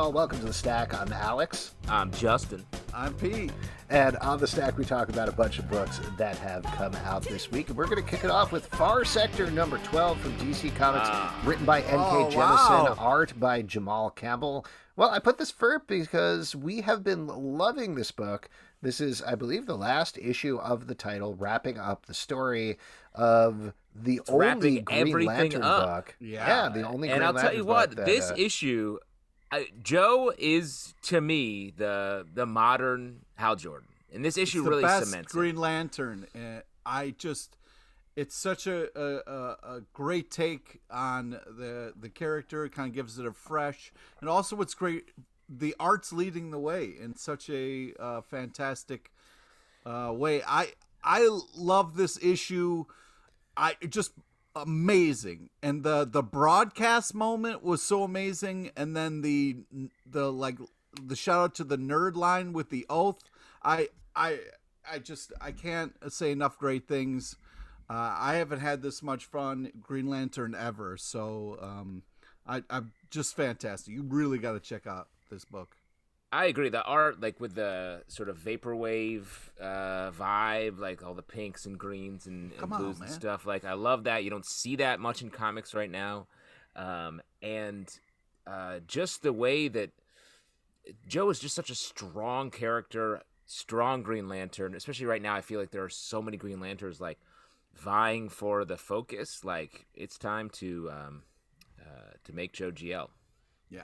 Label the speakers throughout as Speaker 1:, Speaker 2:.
Speaker 1: y'all. Welcome to The Stack. I'm Alex.
Speaker 2: I'm Justin.
Speaker 3: I'm Pete.
Speaker 1: And on The Stack, we talk about a bunch of books that have come out this week. And we're going to kick it off with Far Sector number 12 from DC Comics, written by N.K. Jemisin, art by Jamal Campbell. Well, I put this first because we have been loving this book. This is, I believe, the last issue of the title, wrapping up the story of the only Green Lantern book.
Speaker 3: Yeah,
Speaker 1: the only
Speaker 2: and
Speaker 1: Green
Speaker 2: I'll
Speaker 1: Lantern
Speaker 2: tell you what,
Speaker 1: book that,
Speaker 2: this issue, Joe is, to me, the modern Hal Jordan. And this issue really cements it.
Speaker 3: Green Lantern. It's such a great take on the character. It kind of gives it a fresh, and also what's great, the art's leading the way in such a fantastic way. I love this issue. Just amazing, and the broadcast moment was so amazing, and then the shout out to the nerd line with the oath. I can't say enough great things. I haven't had this much fun Green Lantern ever, so I'm just fantastic. You really got to check out this book.
Speaker 2: I agree. The art, like with the sort of vaporwave vibe, like all the pinks and greens and blues and stuff. Like, I love that. You don't see that much in comics right now. And just the way that Joe is just such a strong character, strong Green Lantern. Especially right now, I feel like there are so many Green Lanterns like vying for the focus. Like, it's time to make Joe GL.
Speaker 3: Yeah.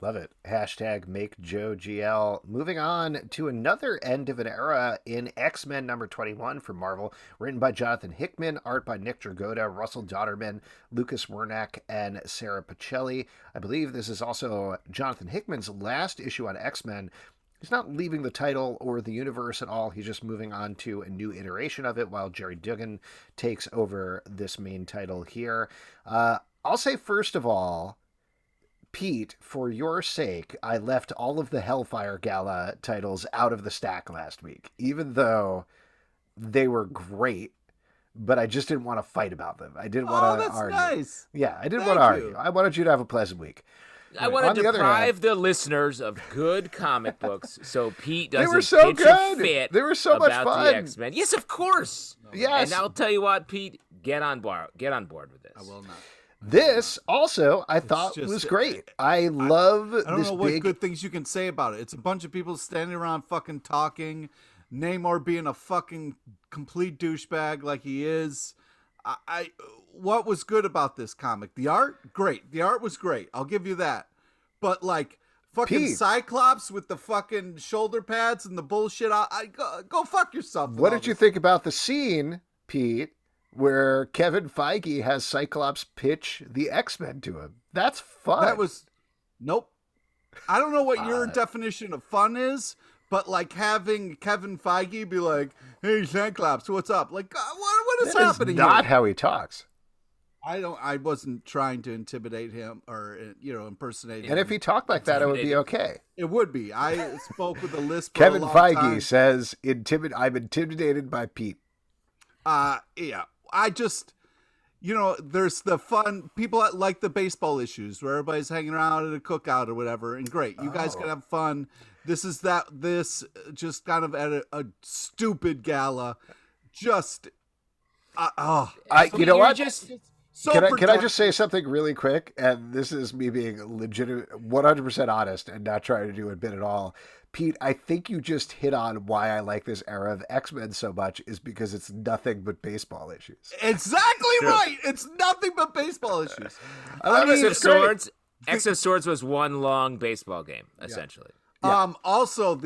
Speaker 1: Love it. Hashtag make Joe GL. Moving on to another end of an era in X-Men number 21 from Marvel, written by Jonathan Hickman, art by Nick Dragotta, Russell Dauterman, Lucas Werneck, and Sara Pichelli. I believe this is also Jonathan Hickman's last issue on X-Men. He's not leaving the title or the universe at all. He's just moving on to a new iteration of it while Jerry Duggan takes over this main title here. I'll say, first of all, Pete, for your sake, I left all of the Hellfire Gala titles out of the stack last week, even though they were great, but I just didn't want to fight about them. I didn't want to argue.
Speaker 3: Nice.
Speaker 1: Yeah, I didn't want to argue. I wanted you to have a pleasant week.
Speaker 2: I want to deprive the listeners of good comic books, so Pete doesn't
Speaker 1: they were so
Speaker 2: pitch
Speaker 1: good.
Speaker 2: a fit
Speaker 1: they were so much
Speaker 2: about
Speaker 1: fun.
Speaker 2: the X-Men. Yes, of course.
Speaker 1: Yes.
Speaker 2: And I'll tell you what, Pete, get on board with this.
Speaker 3: I will not.
Speaker 1: This also, I thought, was great. I love this.
Speaker 3: I don't know what good things you can say about it. It's a bunch of people standing around fucking talking. Namor being a fucking complete douchebag like he is. What was good about this comic? The art? Great. The art was great. I'll give you that. But like fucking
Speaker 1: Pete.
Speaker 3: Cyclops with the fucking shoulder pads and the bullshit. Go fuck yourself.
Speaker 1: What did you think about the scene, Pete, where Kevin Feige has Cyclops pitch the X-Men to him? That's fun.
Speaker 3: Nope. I don't know what your definition of fun is, but like having Kevin Feige be like, "Hey, Cyclops, what's up?" Like, what is happening?
Speaker 1: Not
Speaker 3: here?
Speaker 1: how he talks.
Speaker 3: I wasn't trying to intimidate him or impersonate him.
Speaker 1: And if he talked like that, it would be okay.
Speaker 3: It would be. I spoke with a lisp.
Speaker 1: Kevin
Speaker 3: for a long
Speaker 1: Feige
Speaker 3: time.
Speaker 1: says, I'm intimidated by Pete.
Speaker 3: Yeah. I just, there's the fun. People like the baseball issues where everybody's hanging around at a cookout or whatever. And great. You guys can have fun. This just kind of at a stupid gala. Just,
Speaker 1: you know what?
Speaker 3: So
Speaker 1: can I just say something really quick? And this is me being legitimate, 100% honest and not trying to do a bit at all. Pete, I think you just hit on why I like this era of X-Men so much is because it's nothing but baseball issues.
Speaker 3: Exactly right. It's nothing but baseball issues.
Speaker 2: X of Swords was one long baseball game, essentially.
Speaker 3: Yeah. Also,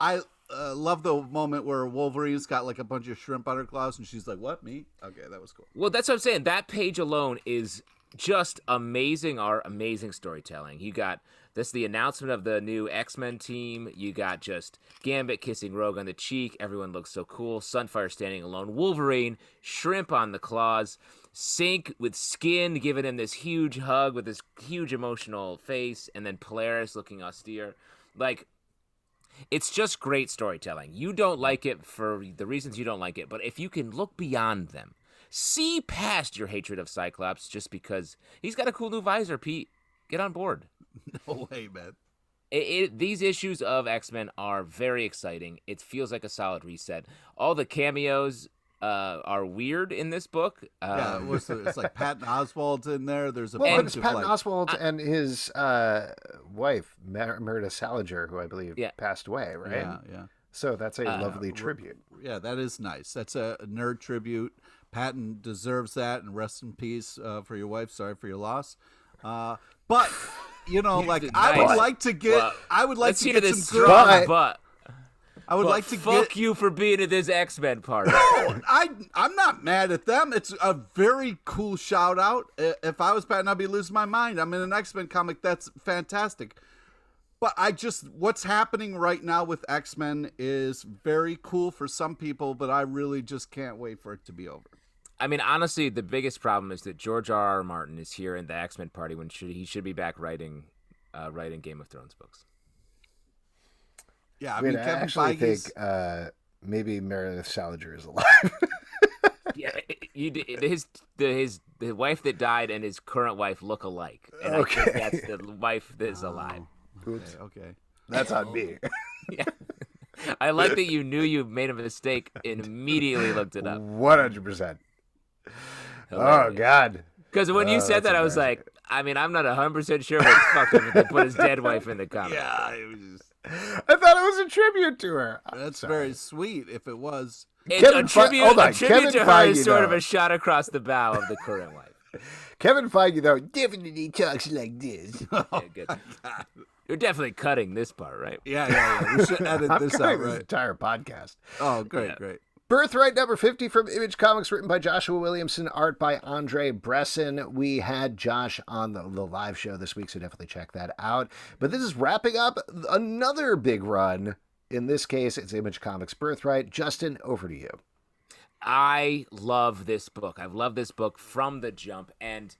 Speaker 3: I love the moment where Wolverine's got like a bunch of shrimp on her claws, and she's like, "What, me?" Okay, that was cool.
Speaker 2: Well, that's what I'm saying. That page alone is just amazing art, amazing storytelling. You got the announcement of the new X-Men team. You got just Gambit kissing Rogue on the cheek. Everyone looks so cool. Sunfire standing alone. Wolverine, shrimp on the claws. Sync with Skin giving him this huge hug with this huge emotional face. And then Polaris looking austere. Like, it's just great storytelling. You don't like it for the reasons you don't like it. But if you can look beyond them, see past your hatred of Cyclops just because he's got a cool new visor, Pete. Get on board.
Speaker 3: No way, man.
Speaker 2: These issues of X-Men are very exciting. It feels like a solid reset. All the cameos are weird in this book.
Speaker 3: It's like Patton Oswalt's in there. There's a
Speaker 1: Well,
Speaker 3: bunch
Speaker 1: it's
Speaker 3: of
Speaker 1: Patton
Speaker 3: like
Speaker 1: Oswalt and his wife, Meredith Salinger, who I believe passed away, right?
Speaker 3: Yeah.
Speaker 1: So that's a lovely tribute.
Speaker 3: Yeah, that is nice. That's a nerd tribute. Patton deserves that, and rest in peace for your wife. Sorry for your loss. But I would like to get. I would like to get some good.
Speaker 2: But
Speaker 3: I would like to
Speaker 2: fuck you for being at this X-Men party.
Speaker 3: No, I'm not mad at them. It's a very cool shout out. If I was Patton, I'd be losing my mind. I'm in an X-Men comic. That's fantastic. But what's happening right now with X-Men is very cool for some people, but I really just can't wait for it to be over.
Speaker 2: I mean, honestly, the biggest problem is that George R.R. Martin is here in the X-Men party when he should be back writing Game of Thrones books.
Speaker 3: Yeah, I
Speaker 1: mean,
Speaker 3: Kevin
Speaker 1: I actually
Speaker 3: Feige's...
Speaker 1: think maybe Meredith Salinger is alive.
Speaker 2: Yeah, his wife that died and his current wife look alike, and I think that's the wife that is alive.
Speaker 3: Okay.
Speaker 1: That's on me.
Speaker 2: Yeah. I like that you knew you made a mistake and immediately looked it up.
Speaker 1: 100%. Oh, God.
Speaker 2: Because when you said that, I was like, I mean, I'm not 100% sure, but it's fucked up if they put his dead wife in the comic.
Speaker 3: Yeah, it was just...
Speaker 1: I thought it was a tribute to her.
Speaker 3: That's very sweet if it was.
Speaker 2: It's a tribute to her is sort of a shot across the bow of the current wife.
Speaker 1: Kevin Feige, though, definitely talks like this.
Speaker 2: Yeah, good. You're definitely cutting this part, right?
Speaker 3: Yeah. We should edit this out,
Speaker 1: this
Speaker 3: right?
Speaker 1: entire podcast.
Speaker 3: Oh, great.
Speaker 1: Birthright number 50 from Image Comics, written by Joshua Williamson, art by Andrei Bressan. We had Josh on the live show this week, so definitely check that out. But this is wrapping up another big run. In this case, it's Image Comics Birthright. Justin, over to you.
Speaker 2: I love this book. I've loved this book from the jump, and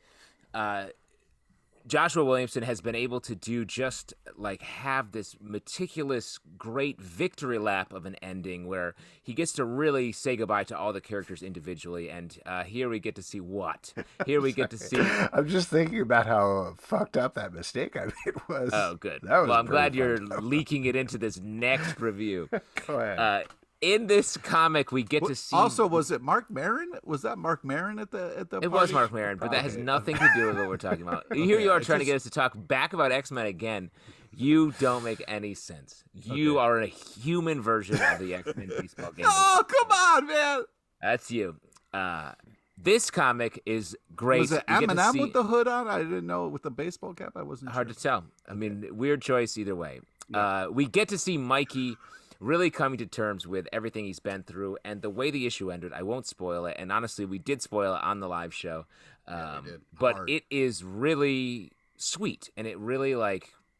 Speaker 2: Joshua Williamson has been able to do just like have this meticulous, great victory lap of an ending where he gets to really say goodbye to all the characters individually. And here we get to see what? Here we get to see.
Speaker 1: I'm just thinking about how fucked up that mistake I made was.
Speaker 2: Oh, good.
Speaker 1: Well,
Speaker 2: I'm glad you're leaking it into this next review.
Speaker 1: Go ahead.
Speaker 2: In this comic, we get to see.
Speaker 3: Also, was it Mark Maron? Was that Mark Maron at the
Speaker 2: It
Speaker 3: party?
Speaker 2: was Mark Maron, but that has nothing to do with what we're talking about. Here you are trying to get us to talk back about X-Men again. You don't make any sense. You are a human version of the X-Men baseball game.
Speaker 3: Oh, come on, man!
Speaker 2: That's you. This comic is great.
Speaker 3: Was it Eminem with the hood on? I didn't know with the baseball cap. I wasn't
Speaker 2: hard
Speaker 3: sure.
Speaker 2: to tell. I mean, weird choice either way. We get to see Mikey really coming to terms with everything he's been through and the way the issue ended. I won't spoil it. And honestly, we did spoil it on the live show.
Speaker 3: We did.
Speaker 2: But
Speaker 3: Hard.
Speaker 2: it is really sweet. And it really,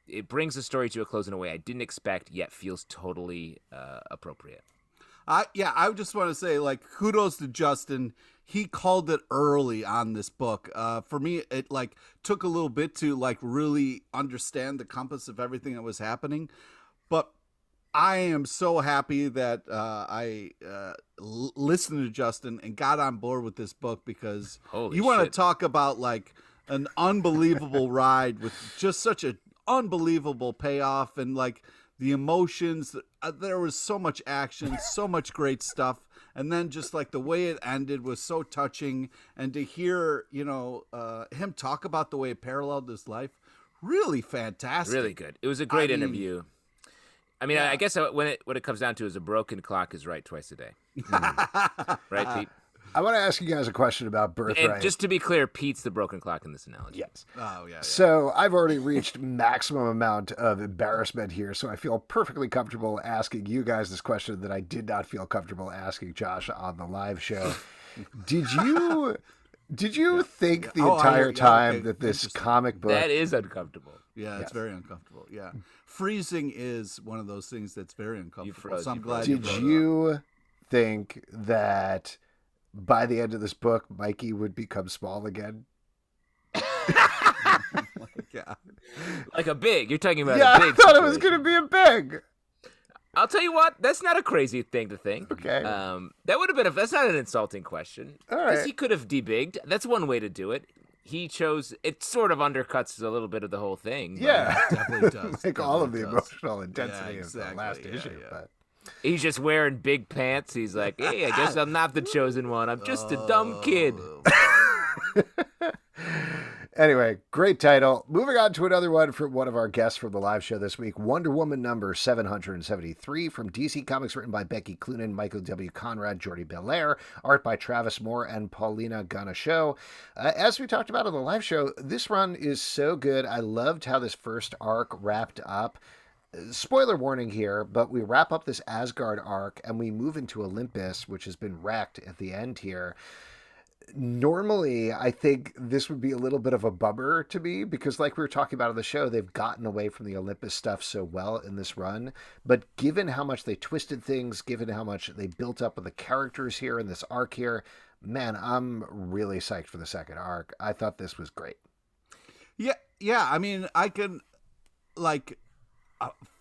Speaker 2: it brings the story to a close in a way I didn't expect, yet feels totally appropriate.
Speaker 3: I just want to say, kudos to Justin. He called it early on this book. For me, it took a little bit to really understand the compass of everything that was happening. But I am so happy that I listened to Justin and got on board with this book because you want to talk about an unbelievable ride with just such an unbelievable payoff and the emotions. There was so much action, so much great stuff. And then just the way it ended was so touching. And to hear, him talk about the way it paralleled his life, really fantastic.
Speaker 2: Really good. It was a great interview. I mean, I guess what it comes down to is a broken clock is right twice a day. Right, Pete?
Speaker 1: I want to ask you guys a question about Birthright.
Speaker 2: And just to be clear, Pete's the broken clock in this analogy.
Speaker 1: Yes.
Speaker 3: Oh, yeah.
Speaker 1: So I've already reached maximum amount of embarrassment here, so I feel perfectly comfortable asking you guys this question that I did not feel comfortable asking Josh on the live show. Did you think the entire time that this comic book...
Speaker 2: That is uncomfortable.
Speaker 3: Yeah, it's very uncomfortable. Yeah. Freezing is one of those things that's very uncomfortable. So I'm glad
Speaker 1: Did you think that by the end of this book, Mikey would become small again?
Speaker 3: Yeah.
Speaker 2: Like a big. You're talking about
Speaker 1: a
Speaker 2: big
Speaker 1: I thought
Speaker 2: situation.
Speaker 1: it was going to be a big.
Speaker 2: I'll tell you what, that's not a crazy thing to think.
Speaker 1: Okay.
Speaker 2: That would have been that's not an insulting question.
Speaker 1: All right.
Speaker 2: Because he could have debigged. That's one way to do it. he chose, it sort of undercuts a little bit of the whole thing.
Speaker 1: Yeah,
Speaker 3: It definitely does.
Speaker 1: like all of the
Speaker 3: Definitely does.
Speaker 1: emotional intensity
Speaker 3: Yeah,
Speaker 1: of the
Speaker 3: exactly.
Speaker 1: last
Speaker 3: Yeah,
Speaker 1: issue.
Speaker 3: yeah.
Speaker 1: But
Speaker 2: He's just wearing big pants. He's like, hey, I guess I'm not the chosen one. I'm just a dumb kid.
Speaker 1: anyway, great title. Moving on to another one from one of our guests from the live show this week, Wonder Woman number 773 from DC Comics, written by Becky Cloonan, Michael W. Conrad, Jordie Bellaire, art by Travis Moore and Paulina Ganucheau. As we talked about on the live show, this run is so good. I loved how this first arc wrapped up. Spoiler warning here, but we wrap up this Asgard arc and we move into Olympus, which has been wrecked at the end here. Normally, I think this would be a little bit of a bummer to me because, like we were talking about on the show, they've gotten away from the Olympus stuff so well in this run. But given how much they twisted things, given how much they built up with the characters here in this arc here, man, I'm really psyched for the second arc. I thought this was great.
Speaker 3: Yeah. I mean, I can, like,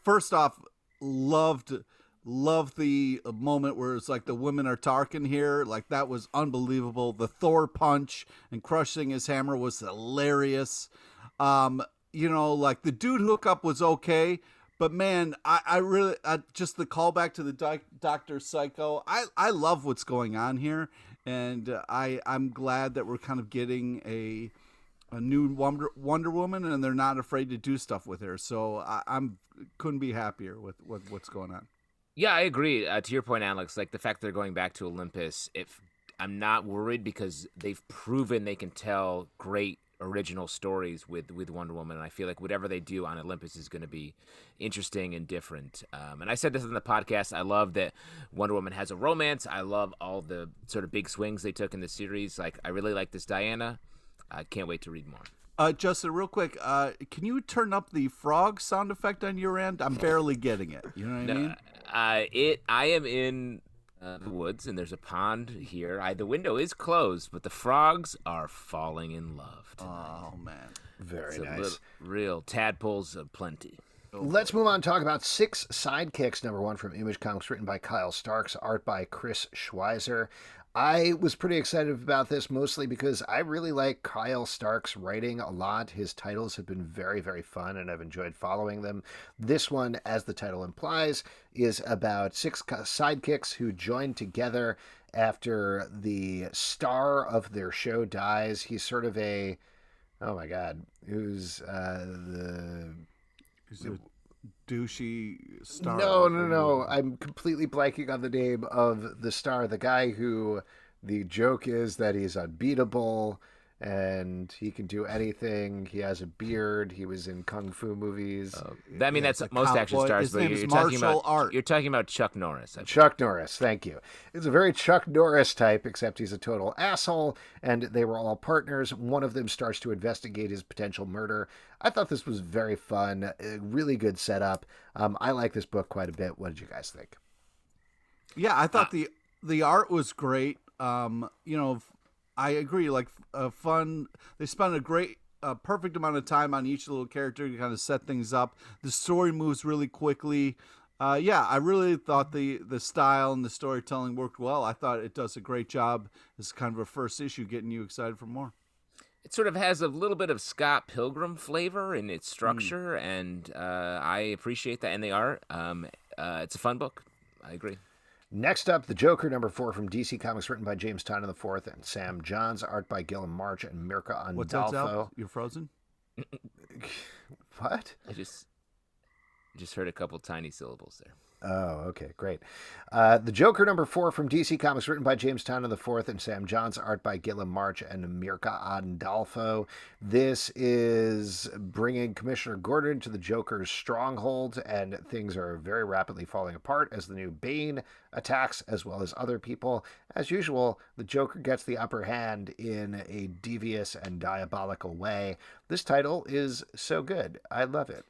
Speaker 3: first off, loved the moment where it's like the women are talking here. Like, that was unbelievable. The Thor punch and crushing his hammer was hilarious. Like the dude hookup was okay, but man, I really just the callback to the Dr. Psycho. I love what's going on here, and I'm glad that we're kind of getting a new Wonder Woman, and they're not afraid to do stuff with her. So I'm couldn't be happier with what's going on.
Speaker 2: Yeah, I agree. To your point, Alex, like the fact they're going back to Olympus, I'm not worried because they've proven they can tell great original stories with Wonder Woman, and I feel like whatever they do on Olympus is going to be interesting and different. And I said this in the podcast, I love that Wonder Woman has a romance. I love all the sort of big swings they took in the series. Like, I really like this Diana. I can't wait to read more.
Speaker 3: Justin, real quick, can you turn up the frog sound effect on your end? I'm barely getting it. You know what I mean?
Speaker 2: I am in the woods, and there's a pond here. The window is closed, but the frogs are falling in love tonight.
Speaker 3: Oh, man.
Speaker 1: Very nice.
Speaker 2: Real tadpoles aplenty.
Speaker 1: Let's move on and talk about Six Sidekicks, number 1 from Image Comics, written by Kyle Starks, art by Chris Schweizer. I was pretty excited about this, mostly because I really like Kyle Starks' writing a lot. His titles have been very, very fun, and I've enjoyed following them. This one, as the title implies, is about 6 sidekicks who join together after the star of their show dies. He's sort of a... Oh, my God. Who's the...
Speaker 3: Is it douchey star?
Speaker 1: No. I'm completely blanking on the name of the star. The guy who the joke is that he's unbeatable and he can do anything. He has a beard. He was in kung fu movies.
Speaker 2: That's most action stars, but you're talking about Chuck Norris.
Speaker 1: Chuck Norris, thank you. It's a very Chuck Norris type, except he's a total asshole, and they were all partners. One of them starts to investigate his potential murder. I thought this was very fun, a really good setup. I like this book quite a bit. What did you guys think?
Speaker 3: Yeah, I thought the art was great. I agree. Like, fun. They spent a perfect amount of time on each little character to kind of set things up. The story moves really quickly. I really thought the style and the storytelling worked well. I thought it does a great job as kind of a first issue, getting you excited for more.
Speaker 2: It sort of has a little bit of Scott Pilgrim flavor in its structure, and I appreciate that in the art. It's a fun book. I agree.
Speaker 1: Next up, The Joker, number 4 from DC Comics, written by James Tynion IV and Sam Johns, art by Guillem March and Mirka Andolfo.
Speaker 3: What's that, Al? You're frozen?
Speaker 1: What?
Speaker 2: I just heard a couple tiny syllables there.
Speaker 1: Oh, okay, great. The Joker, number 4 from DC Comics, written by James Tynion IV and Sam Johns, art by Guillem March and Mirka Andolfo. This is bringing Commissioner Gordon to the Joker's stronghold, and things are very rapidly falling apart as the new Bane attacks, as well as other people. As usual, the Joker gets the upper hand in a devious and diabolical way. This title is so good. I love it.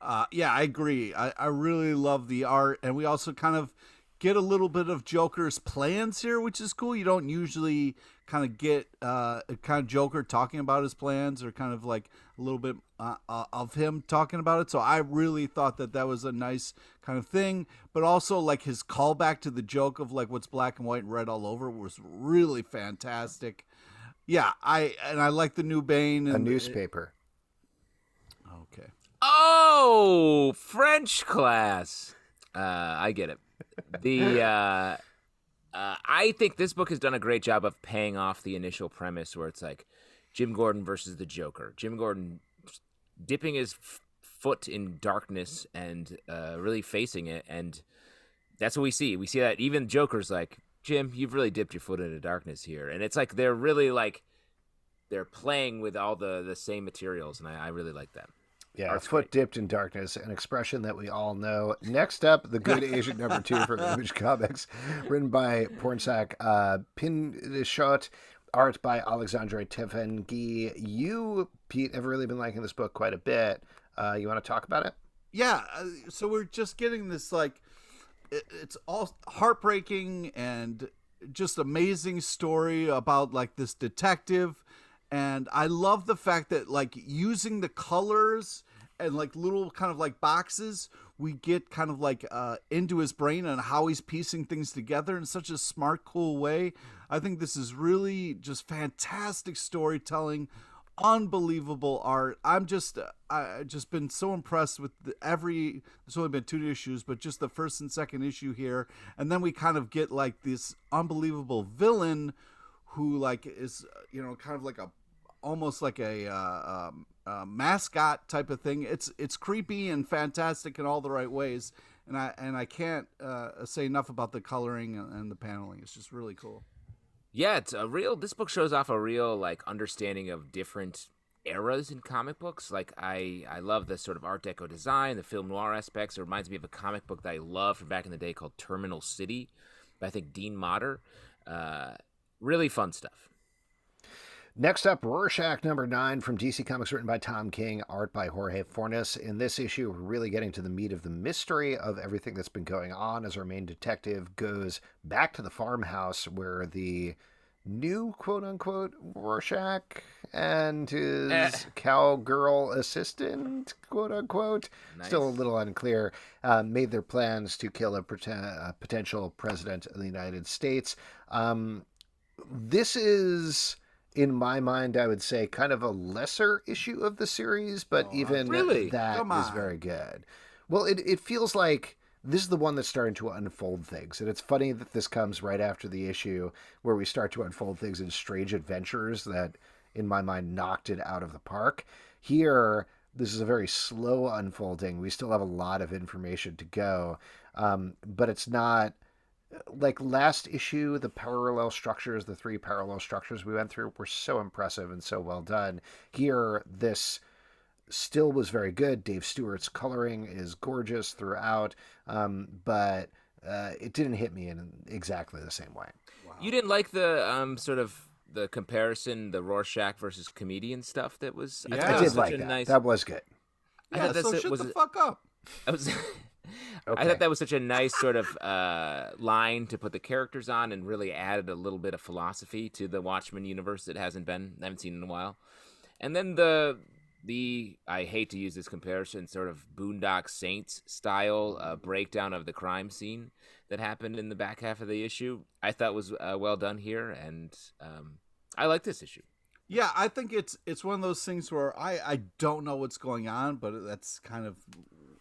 Speaker 3: I agree. I really love the art, and we also kind of get a little bit of Joker's plans here, which is cool. You don't usually kind of get a kind of Joker talking about his plans, or kind of like a little bit of him talking about it. So I really thought that was a nice kind of thing, but also like his callback to the joke of like what's black and white and red all over was really fantastic. Yeah, I like the new Bane. And
Speaker 1: a newspaper.
Speaker 3: Okay.
Speaker 2: Oh, French class. I get it. I think this book has done a great job of paying off the initial premise where it's like Jim Gordon versus the Joker. Jim Gordon dipping his foot in darkness and really facing it, and that's what we see. We see that even Joker's like, Jim, you've really dipped your foot into darkness here, and it's like they're really like they're playing with all the same materials, and I really like that.
Speaker 1: Yeah,
Speaker 2: Art's
Speaker 1: foot
Speaker 2: great.
Speaker 1: dipped in darkness, an expression that we all know. Next up, The Good Agent #2 from Image Comics, written by Pornsak, Pichetshote, art by Alexandre Tefenkgi. You, Pete, have really been liking this book quite a bit. You want to talk about it?
Speaker 3: Yeah, so we're just getting this, like, it's all heartbreaking and just amazing story about, like, this detective. And I love the fact that, like, using the colors and, like, little kind of, like, boxes, we get kind of, like, into his brain and how he's piecing things together in such a smart, cool way. I think this is really just fantastic storytelling, unbelievable art. I just been so impressed with there's only been 2 issues, but just the first and second issue here. And then we kind of get, like, this unbelievable villain who, like, is, you know, kind of like almost like a mascot type of thing. It's creepy and fantastic in all the right ways, and I can't say enough about the coloring and the paneling. It's just really cool.
Speaker 2: Yeah, this book shows off a real, like, understanding of different eras in comic books. Like, I love the sort of Art Deco design, the film noir aspects. It reminds me of a comic book that I loved from back in the day called Terminal City by, I think, Dean Motter. Really fun stuff.
Speaker 1: Next up, Rorschach #9 from DC Comics, written by Tom King, art by Jorge Fornés. In this issue, we're really getting to the meat of the mystery of everything that's been going on as our main detective goes back to the farmhouse where the new quote-unquote Rorschach and his cowgirl assistant, quote-unquote,
Speaker 2: Nice.
Speaker 1: still a little unclear, made their plans to kill a potential president of the United States. This is, in my mind, I would say kind of a lesser issue of the series, but even
Speaker 2: really?
Speaker 1: that
Speaker 3: Come
Speaker 1: is
Speaker 3: on.
Speaker 1: very good. Well, it feels like this is the one that's starting to unfold things. And it's funny that this comes right after the issue where we start to unfold things in strange adventures that, in my mind, knocked it out of the park. Here, this is a very slow unfolding. We still have a lot of information to go, but it's not like last issue. The parallel structures, the 3 parallel structures we went through, were so impressive and so well done. Here, this still was very good. Dave Stewart's coloring is gorgeous throughout, but it didn't hit me in exactly the same way.
Speaker 3: Wow.
Speaker 2: You didn't like the sort of the comparison, the Rorschach versus comedian stuff that was.
Speaker 3: Yeah.
Speaker 2: thought
Speaker 1: I
Speaker 2: it
Speaker 1: did
Speaker 2: was
Speaker 1: like
Speaker 2: such a
Speaker 1: that.
Speaker 2: nice.
Speaker 1: That was good.
Speaker 2: I
Speaker 3: Yeah,
Speaker 2: thought that's
Speaker 3: so
Speaker 2: it
Speaker 3: shut
Speaker 2: was.
Speaker 3: the fuck up.
Speaker 2: I was.
Speaker 1: Okay.
Speaker 2: I thought that was such a nice sort of line to put the characters on, and really added a little bit of philosophy to the Watchmen universe that I haven't seen in a while. And then the I hate to use this comparison, sort of Boondock Saints style breakdown of the crime scene that happened in the back half of the issue, I thought was well done here, and I like this issue.
Speaker 3: Yeah, I think it's one of those things where I don't know what's going on, but that's kind of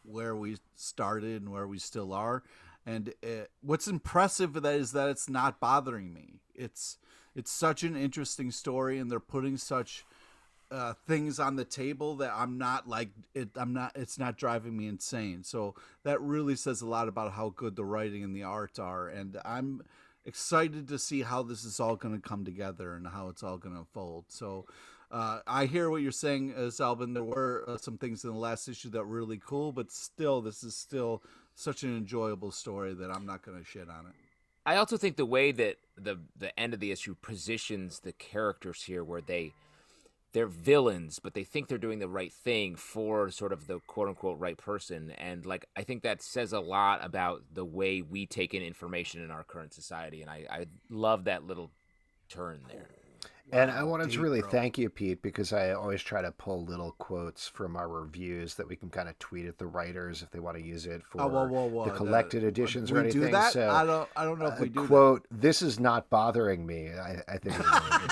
Speaker 3: where we started and where we still are. And what's impressive is that it's not bothering me. It's such an interesting story, and they're putting such things on the table that I'm not like it. It's not driving me insane. So that really says a lot about how good the writing and the art are. And I'm excited to see how this is all going to come together and how it's all going to unfold. So I hear what you're saying, Zalbin. There were some things in the last issue that were really cool, but still, this is still such an enjoyable story that I'm not going to shit on it.
Speaker 2: I also think the way that the end of the issue positions the characters here, where they're villains, but they think they're doing the right thing for sort of the quote-unquote right person. And, like, I think that says a lot about the way we take in information in our current society. And I love that little turn there.
Speaker 1: And I wanted to really
Speaker 3: bro.
Speaker 1: thank you, Pete, because I always try to pull little quotes from our reviews that we can kind of tweet at the writers if they want to use it for the collected editions or
Speaker 3: we
Speaker 1: anything.
Speaker 3: do that?
Speaker 1: So,
Speaker 3: I don't know if we do
Speaker 1: quote, "This is not bothering me." I think it's really good.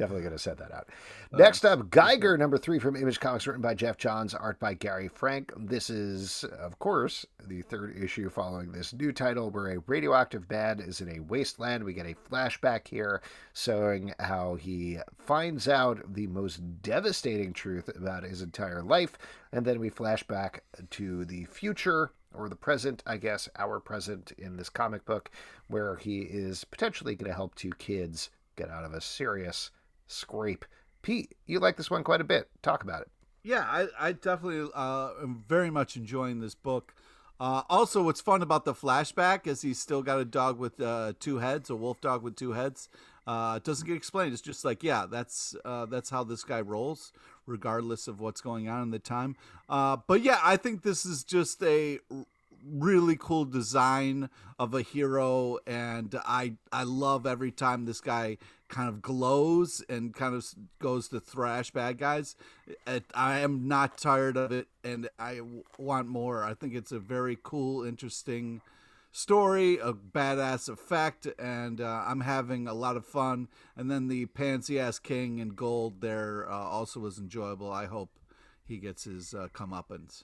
Speaker 1: Definitely going to set that out. Next up, Geiger, number 3 from Image Comics, written by Geoff Johns, art by Gary Frank. This is, of course, the 3rd issue following this new title where a radioactive man is in a wasteland. We get a flashback here showing how he finds out the most devastating truth about his entire life. And then we flash back to the future, or the present, I guess, our present in this comic book, where he is potentially going to help 2 kids get out of a serious scrape. Pete, you like this one quite a bit. Talk about it.
Speaker 3: Yeah, I definitely am very much enjoying this book. Also, what's fun about the flashback is he's still got a dog with 2 heads, a wolf dog with 2 heads. It doesn't get explained. It's just like, yeah, that's how this guy rolls, regardless of what's going on in the time. But yeah, I think this is just a really cool design of a hero, and I love every time this guy kind of glows and kind of goes to thrash bad guys. I am not tired of it, and I want more. I think it's a very cool, interesting story, a badass effect, and I'm having a lot of fun. And then the pansy-ass king in gold there also was enjoyable. I hope he gets his comeuppance.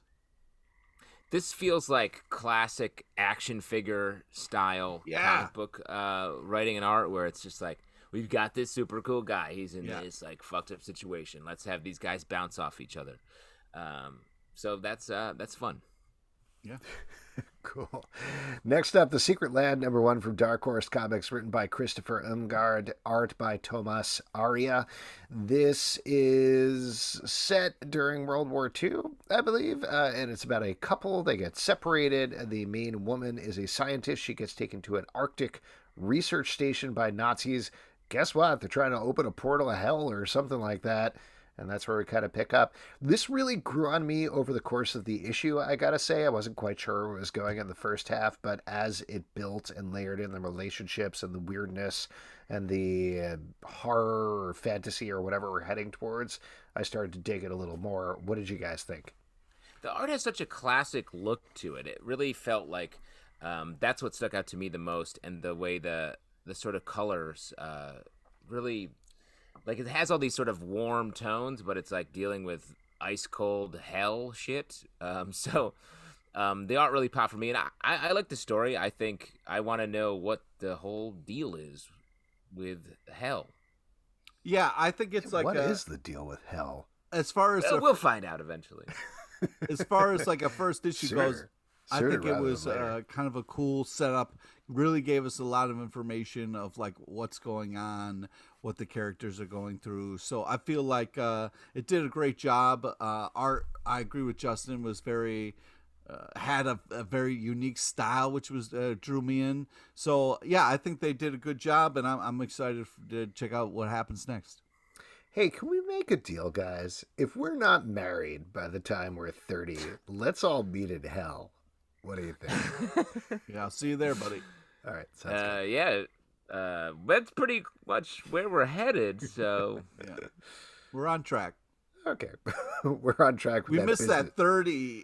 Speaker 2: This feels like classic action figure style comic book writing and art, where it's just like, we've got this super cool guy. He's in this like fucked up situation. Let's have these guys bounce off each other. So that's fun.
Speaker 3: Yeah.
Speaker 1: Cool. Next up, The Secret Land, number 1 from Dark Horse Comics, written by Christopher Umgard, art by Tomas Aria. This is set during World War II, I believe, and it's about a couple. They get separated. The main woman is a scientist. She gets taken to an Arctic research station by Nazis. Guess what? They're trying to open a portal of hell or something like that. And that's where we kind of pick up. This really grew on me over the course of the issue, I gotta say. I wasn't quite sure where it was going in the first half, but as it built and layered in the relationships and the weirdness and the horror or fantasy or whatever we're heading towards, I started to dig it a little more. What did you guys think?
Speaker 2: The art has such a classic look to it. It really felt like that's what stuck out to me the most, and the way the sort of colors really... Like, it has all these sort of warm tones, but it's like dealing with ice cold hell shit. So the art really popped for me, and I like the story. I think I want to know what the whole deal is with hell.
Speaker 3: Yeah, I think it's like
Speaker 1: what is the deal with hell?
Speaker 3: As far as
Speaker 2: we'll find out eventually.
Speaker 3: As far as like a first issue goes, I think it was kind of a cool setup. Really gave us a lot of information of like what's going on, what the characters are going through. So I feel like it did a great job. Art, I agree with Justin, was very had a very unique style, which was drew me in. So yeah, I think they did a good job, and I'm excited to check out what happens next.
Speaker 1: Hey, can we make a deal, guys? If we're not married by the time we're 30, let's all meet in hell. What do you think?
Speaker 3: Yeah, I'll see you there, buddy.
Speaker 1: All right. Sounds good.
Speaker 2: Yeah. That's pretty much where we're headed. So
Speaker 3: yeah, we're on track.
Speaker 1: Okay, we're on track.
Speaker 3: We missed that 30,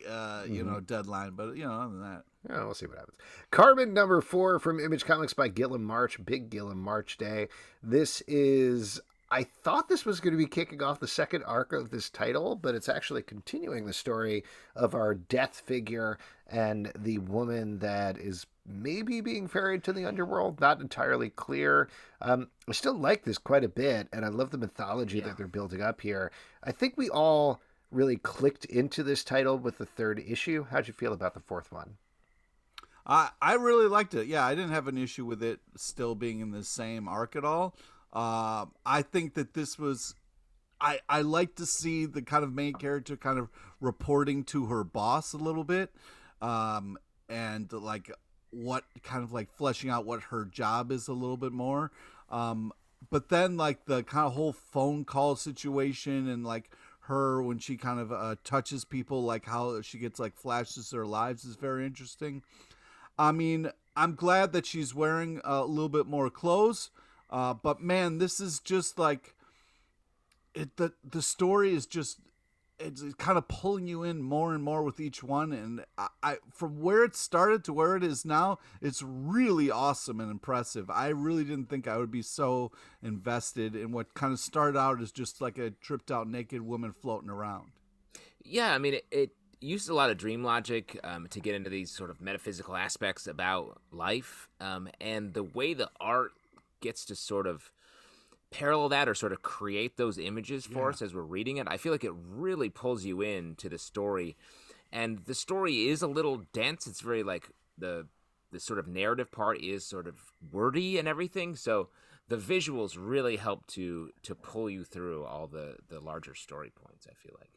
Speaker 3: deadline, but other than that,
Speaker 1: yeah, we'll see what happens. Carmen, number 4 from Image Comics by Guillem March. Big Guillem March day. This is. I thought this was going to be kicking off the second arc of this title, but it's actually continuing the story of our death figure and the woman that is maybe being ferried to the underworld. Not entirely clear. I still like this quite a bit, and I love the mythology that they're building up here. I think we all really clicked into this title with the 3rd issue. How'd you feel about the 4th one?
Speaker 3: I really liked it. Yeah, I didn't have an issue with it still being in the same arc at all. I think that this was, I like to see the kind of main character kind of reporting to her boss a little bit, and like what kind of like fleshing out what her job is a little bit more. But then like the kind of whole phone call situation and like her when she kind of touches people, like how she gets like flashes of their lives is very interesting. I mean, I'm glad that she's wearing a little bit more clothes. But man, this is just like the story is just it's kind of pulling you in more and more with each one. And I from where it started to where it is now, it's really awesome and impressive. I really didn't think I would be so invested in what kind of started out as just like a tripped out naked woman floating around.
Speaker 2: Yeah, I mean, it used a lot of dream logic to get into these sort of metaphysical aspects about life, and the way the art gets to sort of parallel that or sort of create those images for us as we're reading it, I feel like it really pulls you into the story. And the story is a little dense. It's very like the sort of narrative part is sort of wordy and everything. So the visuals really help to pull you through all the larger story points, I feel like.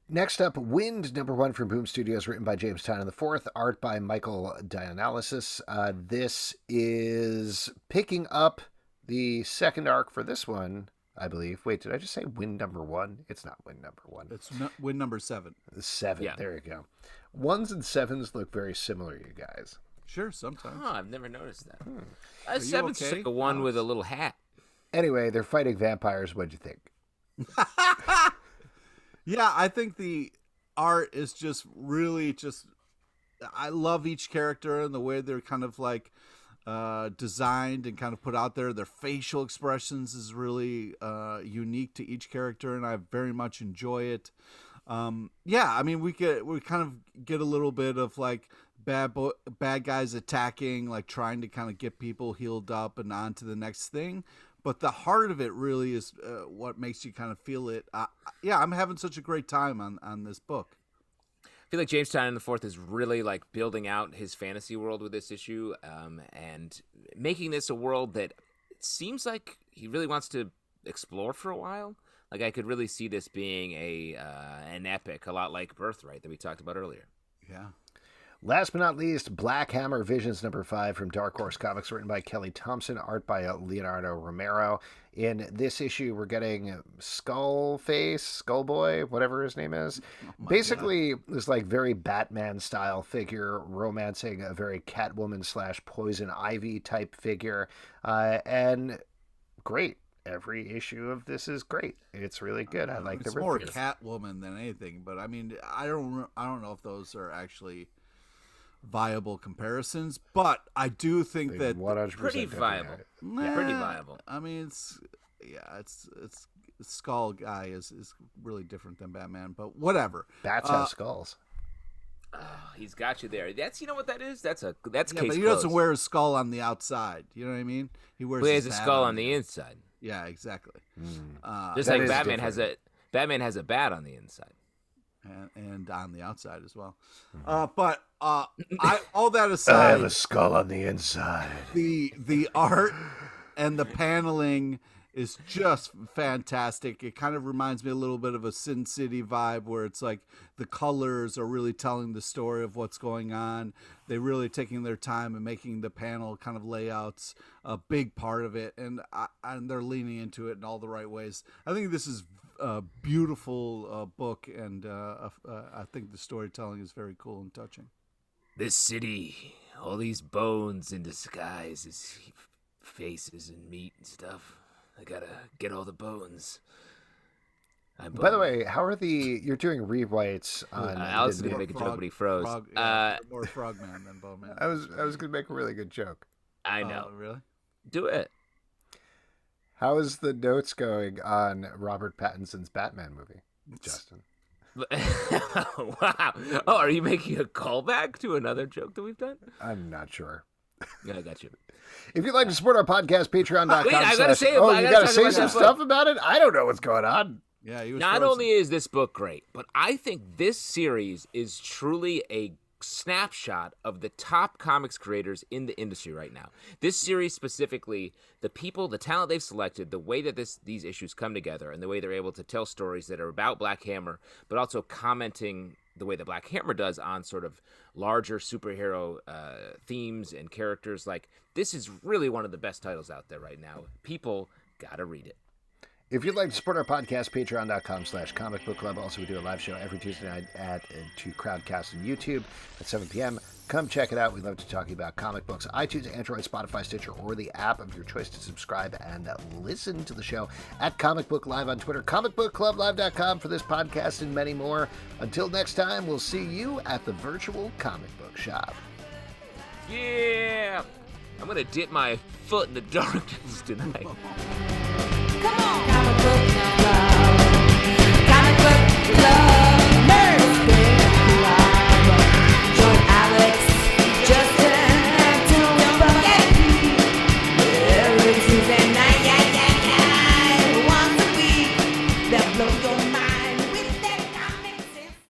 Speaker 1: Next up, Wind, #1 from Boom Studios, written by James Tynion IV, art by Michael Dionysus. This is picking up the second arc for this one, I believe. Wait, did I just say Wind #1? It's not Wind #1.
Speaker 3: It's Wind #7.
Speaker 1: 7,
Speaker 2: Yeah.
Speaker 1: there you go. 1s and 7s look very similar, you guys.
Speaker 3: Sure, sometimes.
Speaker 2: Oh, I've never noticed that.
Speaker 3: Are you
Speaker 2: 7's
Speaker 3: okay,
Speaker 2: like the one
Speaker 3: Alex?
Speaker 2: with a little hat.
Speaker 1: Anyway, they're fighting vampires. What'd you think?
Speaker 3: Yeah, I think the art is just really just. I love each character and the way they're kind of like designed and kind of put out there. Their facial expressions is really unique to each character, and I very much enjoy it. Yeah, I mean, we kind of get a little bit of like bad guys attacking, like trying to kind of get people healed up and on to the next thing. But the heart of it really is what makes you kind of feel it. Yeah, I'm having such a great time on this book.
Speaker 2: I feel like James Tynion IV is really like building out his fantasy world with this issue, and making this a world that it seems like he really wants to explore for a while. Like I could really see this being an epic, a lot like Birthright that we talked about earlier.
Speaker 3: Yeah.
Speaker 1: Last but not least, Black Hammer Visions #5 from Dark Horse Comics, written by Kelly Thompson, art by Leonardo Romero. In this issue, we're getting Skullboy, whatever his name is. Basically, this like very Batman-style figure romancing a very Catwoman / Poison Ivy type figure. And great. Every issue of this is great. It's really good. I like the
Speaker 3: It's more
Speaker 1: reviews.
Speaker 3: Catwoman than anything, but I mean, I don't know if those are actually viable comparisons, but I do think that
Speaker 1: 100%
Speaker 2: Pretty viable.
Speaker 3: Nah,
Speaker 2: Pretty viable.
Speaker 3: I mean, it's Skull guy is really different than Batman, but whatever.
Speaker 1: Bats have skulls.
Speaker 2: Oh, he's got you there. That's what that is. That's
Speaker 3: Yeah,
Speaker 2: case
Speaker 3: but he
Speaker 2: closed.
Speaker 3: doesn't wear his skull on the outside. You know what I mean? He wears.
Speaker 2: Well, he has
Speaker 3: his
Speaker 2: a
Speaker 3: bat
Speaker 2: skull on the inside.
Speaker 3: Yeah, exactly.
Speaker 2: Just
Speaker 1: That
Speaker 2: like
Speaker 1: is
Speaker 2: Batman
Speaker 1: different.
Speaker 2: has a bat on the inside.
Speaker 3: And on the outside as well. But all that
Speaker 1: I have
Speaker 3: aside,
Speaker 1: a skull on the inside.
Speaker 3: the art and the paneling is just fantastic. It kind of reminds me a little bit of a Sin City vibe, where it's like the colors are really telling the story of what's going on. They're really taking their time and making the panel kind of layouts a big part of it, and they're leaning into it in all the right ways. I think this is a beautiful book, and I think the storytelling is very cool and touching.
Speaker 2: This city, all these bones in disguise, faces and meat and stuff. I gotta get all the bones.
Speaker 1: By the way, how are you're doing rewrites on...
Speaker 2: Alex is gonna make a joke, but he froze.
Speaker 3: More Frogman than Bowman.
Speaker 1: I was gonna make a really good joke.
Speaker 2: I know.
Speaker 3: Really?
Speaker 2: Do it.
Speaker 1: How is the notes going on Robert Pattinson's Batman movie, Justin?
Speaker 2: Wow. Oh, are you making a callback to another joke that we've done?
Speaker 1: I'm not sure.
Speaker 2: Yeah, I got you.
Speaker 1: If you'd like to support our podcast, patreon.com.
Speaker 2: Wait, I gotta say it.
Speaker 1: Oh,
Speaker 2: I
Speaker 1: you
Speaker 2: gotta
Speaker 1: gotta
Speaker 2: talk
Speaker 1: say
Speaker 2: about
Speaker 1: some
Speaker 2: that book.
Speaker 1: stuff about it? I don't know what's going on.
Speaker 3: Yeah, he was
Speaker 2: Not
Speaker 3: frozen.
Speaker 2: only is this book great, but I think this series is truly a snapshot of the top comics creators in the industry right now. This series specifically, the people, the talent they've selected, the way that these issues come together, and the way they're able to tell stories that are about Black Hammer, but also commenting the way that Black Hammer does on sort of larger superhero themes and characters. Like, this is really one of the best titles out there right now. People gotta read it.
Speaker 1: If you'd like to support our podcast, patreon.com/Comic Book Club. Also, we do a live show every Tuesday night at 2 Crowdcast on YouTube at 7 p.m. Come check it out. We love to talk about comic books. iTunes, Android, Spotify, Stitcher, or the app of your choice to subscribe and listen to the show at Comic Book Live on Twitter, comicbookclublive.com for this podcast and many more. Until next time, we'll see you at the virtual comic book shop.
Speaker 2: Yeah! I'm going to dip my foot in the darkness tonight.
Speaker 4: Come on, comic book night.